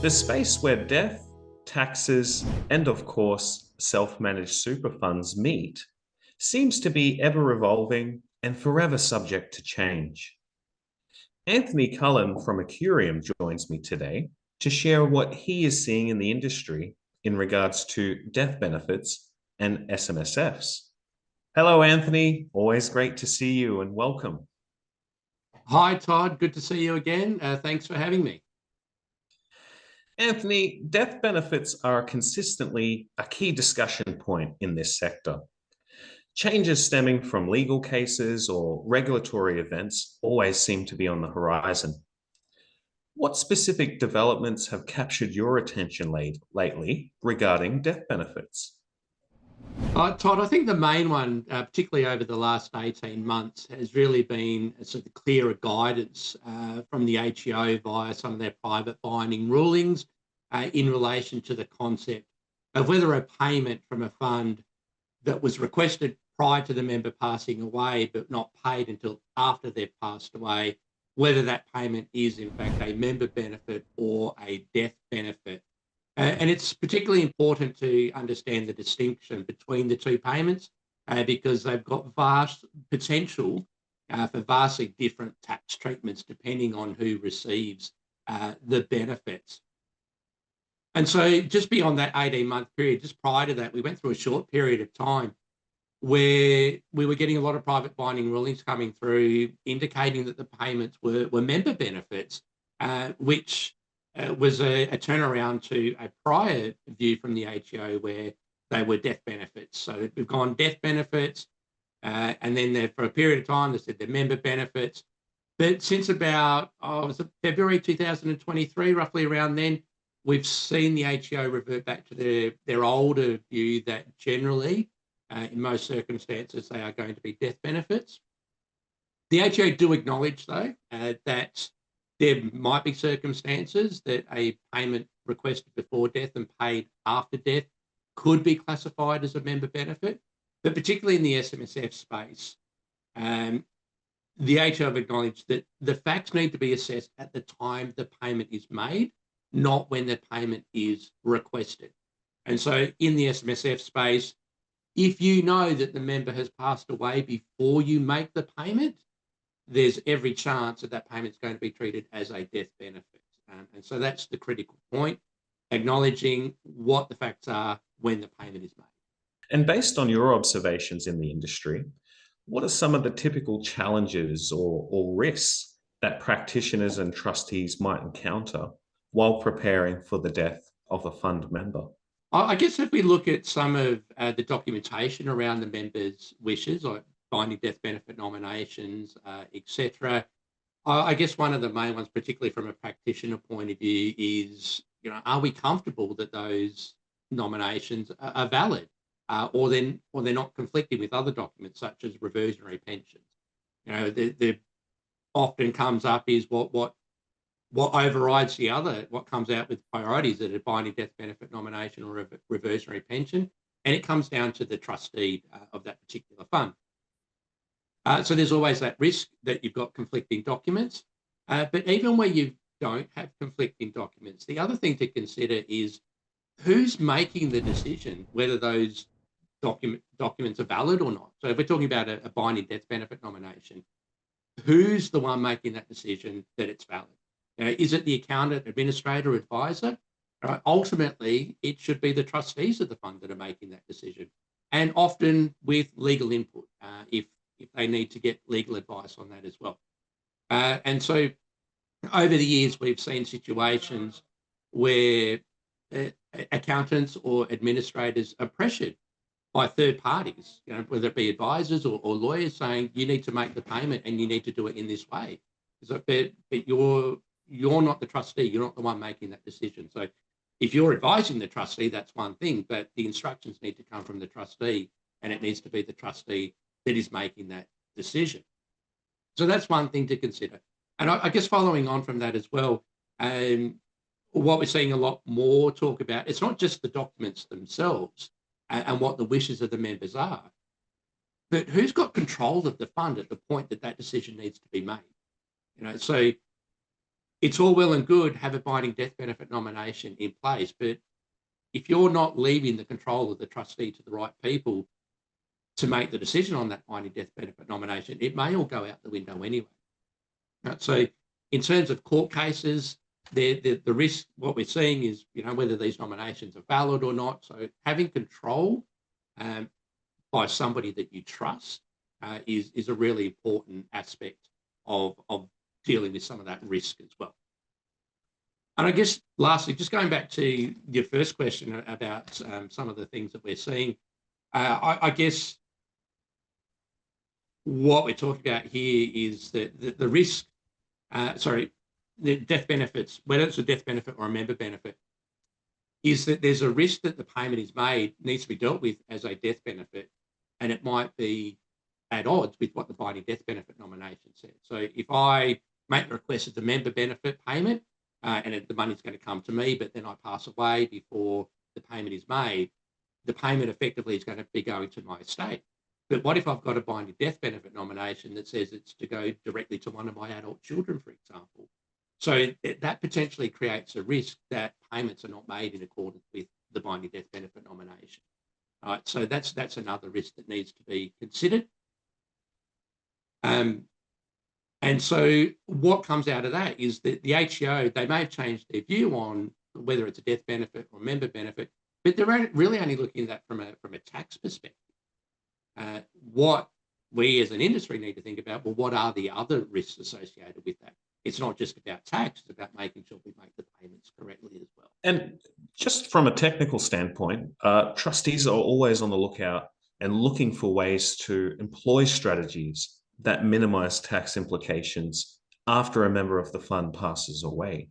The space where death, taxes, and of course, self managed super funds meet seems to be ever evolving and forever subject to change. Anthony Cullen from Accurium joins me today to share what he is seeing in the industry in regards to death benefits and SMSFs. Hello, Anthony. Always great to see you and welcome. Hi, Todd. Good to see you again. Thanks for having me. Anthony, death benefits are consistently a key discussion point in this sector. Changes stemming from legal cases or regulatory events always seem to be on the horizon. What specific developments have captured your attention lately regarding death benefits? Todd, I think the main one, particularly over the last 18 months, has really been a sort of clearer guidance from the ATO via some of their private binding rulings in relation to the concept of whether a payment from a fund that was requested prior to the member passing away but not paid until after they've passed away, whether that payment is in fact a member benefit or a death benefit. And it's particularly important to understand the distinction between the two payments because they've got vast potential for vastly different tax treatments depending on who receives the benefits. And so just beyond that 18-month period, just prior to that, we went through a short period of time where we were getting a lot of private binding rulings coming through indicating that the payments were member benefits, which was a turnaround to a prior view from the ATO where they were death benefits. So we've gone death benefits, and then for a period of time they said they're member benefits. But since about was it February 2023, roughly around then, we've seen the ATO revert back to their older view that generally, in most circumstances, they are going to be death benefits. The ATO do acknowledge, though, that there might be circumstances that a payment requested before death and paid after death could be classified as a member benefit, but particularly in the SMSF space, the ATO have acknowledged that the facts need to be assessed at the time the payment is made, not when the payment is requested. And so in the SMSF space, if you know that the member has passed away before you make the payment, there's every chance that that payment is going to be treated as a death benefit. And so that's the critical point, acknowledging what the facts are when the payment is made. And based on your observations in the industry, what are some of the typical challenges or risks that practitioners and trustees might encounter while preparing for the death of a fund member? I guess if we look at some of the documentation around the members' wishes, like binding death benefit nominations, etc., I guess one of the main ones, particularly from a practitioner point of view, is are we comfortable that those nominations are valid, or they're not conflicting with other documents such as reversionary pensions? The often comes up is what overrides the other, what comes out with priorities that a binding death benefit nomination or a reversionary pension, and it comes down to the trustee of that particular fund. So there's always that risk that you've got conflicting documents, but even where you don't have conflicting documents, the other thing to consider is who's making the decision whether those documents are valid or not. So if we're talking about a binding death benefit nomination, who's the one making that decision that it's valid? Is it the accountant, administrator, advisor? Ultimately, it should be the trustees of the fund that are making that decision, and often with legal input if they need to get legal advice on that as well. And so over the years, we've seen situations where accountants or administrators are pressured by third parties, whether it be advisors or lawyers saying, you need to make the payment and you need to do it in this way. So, but you're not the trustee, you're not the one making that decision. So if you're advising the trustee, that's one thing, but the instructions need to come from the trustee, and it needs to be the trustee that is making that decision. So that's one thing to consider. And I guess following on from that as well, what we're seeing a lot more talk about, it's not just the documents themselves and what the wishes of the members are, but who's got control of the fund at the point that that decision needs to be made. So it's all well and good have a binding death benefit nomination in place, but if you're not leaving the control of the trustee to the right people to make the decision on that binding death benefit nomination, it may all go out the window anyway. Right? So in terms of court cases, the risk, what we're seeing is, whether these nominations are valid or not. So having control by somebody that you trust is a really important aspect of dealing with some of that risk as well. And I guess lastly, just going back to your first question about some of the things that we're seeing, I guess what we're talking about here is that the risk, the death benefits, whether it's a death benefit or a member benefit, is that there's a risk that the payment is made needs to be dealt with as a death benefit, and it might be at odds with what the binding death benefit nomination says. So if I make the request as a member benefit payment, and the money's going to come to me, but then I pass away before the payment is made, the payment effectively is going to be going to my estate. But what if I've got a binding death benefit nomination that says it's to go directly to one of my adult children, for example? So that potentially creates a risk that payments are not made in accordance with the binding death benefit nomination. All right, so that's another risk that needs to be considered. And so what comes out of that is that the ATO, they may have changed their view on whether it's a death benefit or member benefit, but they're really only looking at that from a tax perspective. What we as an industry need to think about, well, what are the other risks associated with that? It's not just about tax, it's about making sure we make the payments correctly as well. And just from a technical standpoint, trustees are always on the lookout and looking for ways to employ strategies that minimize tax implications after a member of the fund passes away.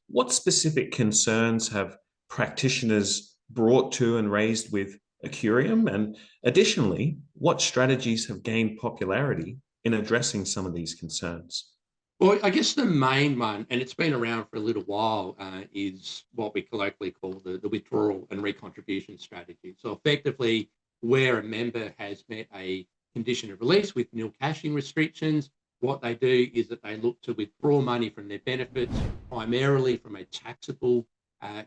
What specific concerns have practitioners brought to and raised with Accurium? And additionally, what strategies have gained popularity in addressing some of these concerns? Well, I guess the main one, and it's been around for a little while, is what we colloquially call the withdrawal and recontribution strategy. So effectively, where a member has met a condition of release with nil cashing restrictions, what they do is that they look to withdraw money from their benefits, primarily from a taxable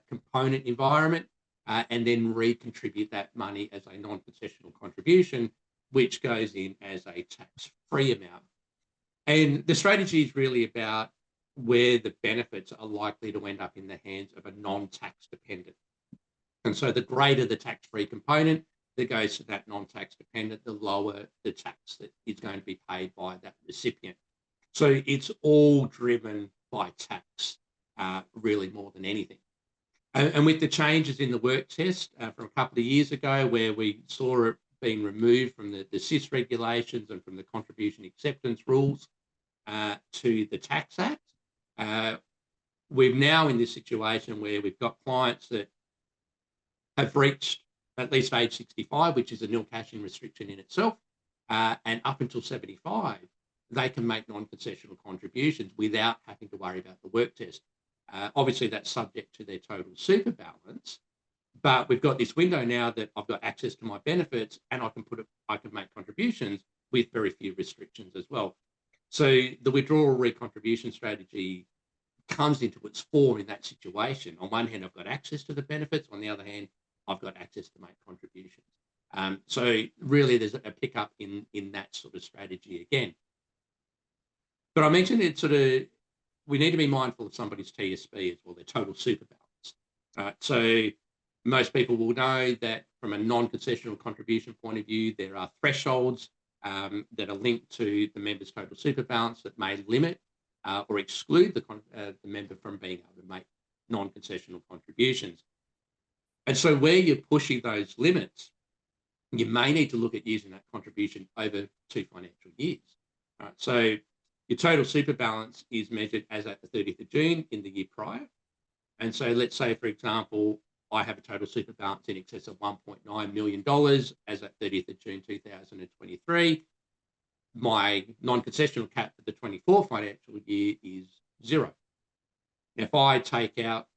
component environment, and then recontribute that money as a non-concessional contribution, which goes in as a tax-free amount. And the strategy is really about where the benefits are likely to end up in the hands of a non-tax dependent. And so the greater the tax-free component that goes to that non-tax dependent, the lower the tax that is going to be paid by that recipient. So it's all driven by tax, really more than anything. And with the changes in the work test from a couple of years ago, where we saw it being removed from the SIS regulations and from the contribution acceptance rules to the Tax Act, we're now in this situation where we've got clients that have reached at least age 65, which is a nil cashing restriction in itself, and up until 75, they can make non-concessional contributions without having to worry about the work test. Obviously, that's subject to their total super balance, but we've got this window now that I've got access to my benefits and I can make contributions with very few restrictions as well. So the withdrawal recontribution strategy comes into its form in that situation. On one hand, I've got access to the benefits. On the other hand, I've got access to make contributions. So really, there's a pickup in that sort of strategy again. But I mentioned we need to be mindful of somebody's TSB as well, their total super balance. So most people will know that from a non-concessional contribution point of view, there are thresholds that are linked to the member's total super balance that may limit or exclude the member from being able to make non-concessional contributions. And so where you're pushing those limits, you may need to look at using that contribution over 2 financial years. Right? So your total super balance is measured as at the 30th of June in the year prior. And so let's say, for example, I have a total super balance in excess of $1.9 million as at 30th of June 2023. My non-concessional cap for the 24 financial year is zero. If I take out,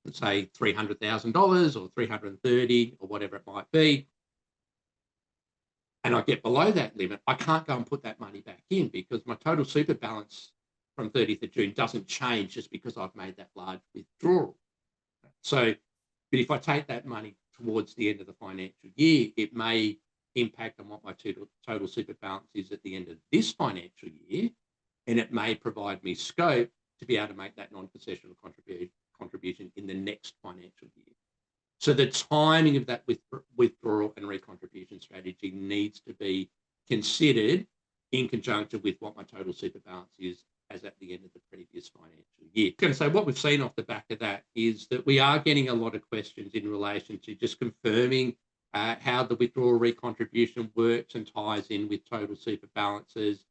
let's say, $300,000 or $330,000 or whatever it might be, and I get below that limit, I can't go and put that money back in because my total super balance from 30th of June doesn't change just because I've made that large withdrawal. So, but if I take that money towards the end of the financial year, it may impact on what my total super balance is at the end of this financial year, and it may provide me scope to be able to make that non-concessional contribution in the next financial year. So the timing of that withdrawal and recontribution strategy needs to be considered in conjunction with what my total super balance is as at the end of the previous financial year. I'm going to say what we've seen off the back of that is that we are getting a lot of questions in relation to just confirming how the withdrawal recontribution works and ties in with total super balances.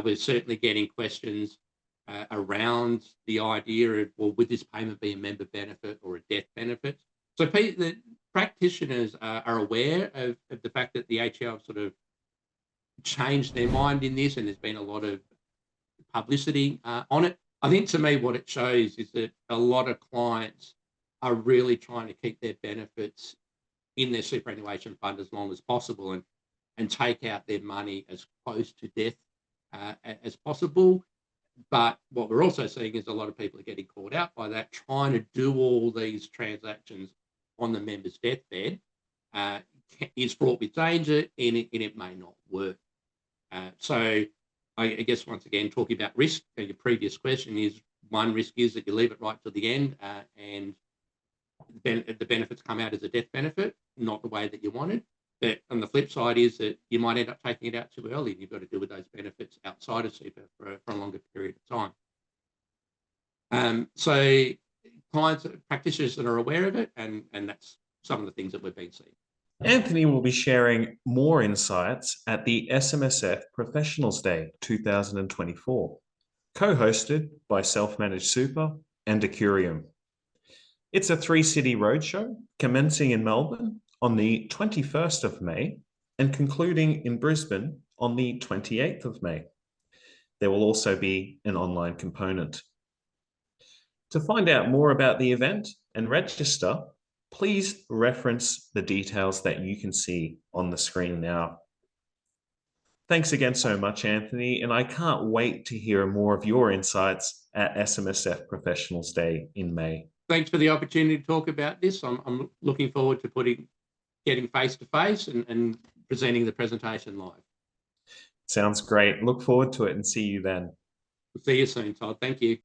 We're certainly getting questions around the idea of, well, would this payment be a member benefit or a death benefit? So the practitioners are aware of the fact that the ATO have sort of changed their mind in this, and there's been a lot of publicity on it. I think to me what it shows is that a lot of clients are really trying to keep their benefits in their superannuation fund as long as possible and take out their money as close to death as possible. But what we're also seeing is a lot of people are getting caught out by that, trying to do all these transactions on the member's deathbed is fraught with danger, and it may not work. So I guess, once again, talking about risk, your previous question is, one risk is that you leave it right till the end and the benefits come out as a death benefit, not the way that you wanted. But on the flip side is that you might end up taking it out too early, and you've got to deal with those benefits outside of super for a longer period of time. So clients, practitioners that are aware of it, and that's some of the things that we've been seeing. Anthony will be sharing more insights at the SMSF Professionals Day 2024, co-hosted by Self-Managed Super and Acurium. It's a 3-city roadshow commencing in Melbourne on the 21st of May and concluding in Brisbane on the 28th of May. There will also be an online component. To find out more about the event and register, please reference the details that you can see on the screen now. Thanks again so much, Anthony, and I can't wait to hear more of your insights at SMSF Professionals Day in May. Thanks for the opportunity to talk about this. I'm looking forward to getting face-to-face and presenting the presentation live. Sounds great. Look forward to it and see you then. We'll see you soon, Todd. Thank you.